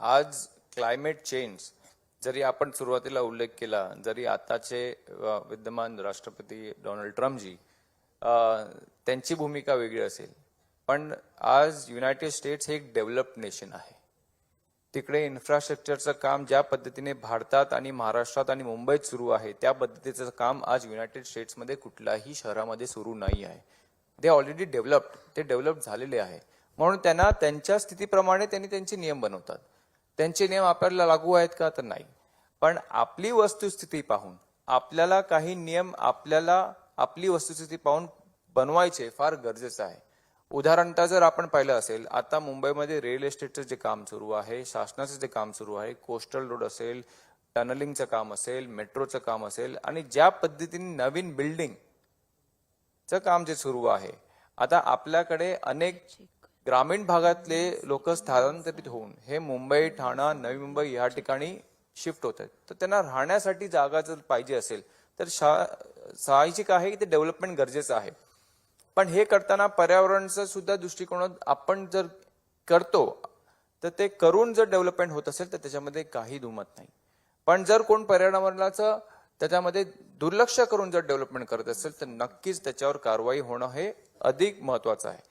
आज climate change जरी आपण सुरुवातीला उल्लेख केला, जरी आताचे विद्यमान राष्ट्रपती डोनाल्ड ट्रम्पजी त्यांची भूमिका वेगळी असेल, पण आज युनायटेड स्टेट्स हे एक डेव्हलप्ड नेशन आहे. तिकडे इन्फ्रास्ट्रक्चरचं काम ज्या पद्धतीने भारतात आणि महाराष्ट्रात आणि मुंबईत सुरू आहे, त्या पद्धतीचं काम आज युनायटेड स्टेट्समध्ये कुठल्याही शहरामध्ये सुरू नाही आहे. दे ऑलरेडी डेव्हलप्ड, ते डेव्हलप झालेले आहे. म्हणून त्यांना त्यांच्या स्थितीप्रमाणे त्यांनी त्यांचे नियम बनवतात. त्यांचे नियम आपल्याला लागू आहेत का, तर नाही. पण आपली वस्तुस्थिती पाहून आपल्याला काही नियम आपली वस्तुस्थिती पाहून बनवायचे फार गरजेचं आहे. उदाहरणतः जर आपण पाहिलं असेल, आता मुंबईमध्ये रिअल एस्टेटचं जे काम सुरू आहे, शासनाचं जे काम सुरू आहे, कोस्टल रोड असेल, टनलिंगचं काम असेल, मेट्रोचं काम असेल, आणि ज्या पद्धतीने नवीन बिल्डिंगचं काम जे सुरू आहे, आता आपल्याकडे अनेक ग्रामीण भागातले लोक स्थलांतरित होऊन हे मुंबई, ठाणा, नवी मुंबई या ठिकाणी शिफ्ट होत आहेत. तर त्यांना राहण्यासाठी जागा जर पाहिजे असेल तर साहजिक आहे की ते डेव्हलपमेंट गरजेचं आहे. पण हे करताना पर्यावरणाचा सुद्धा दृष्टिकोन आपण जर करतो तर ते करून जर डेव्हलपमेंट होत असेल तर त्याच्यामध्ये काही दुमत नाही. पण जर कोण पर्यावरणाचं त्याच्यामध्ये दुर्लक्ष करून जर डेव्हलपमेंट करत असेल तर नक्कीच त्याच्यावर कारवाई होणं हे अधिक महत्वाचं आहे.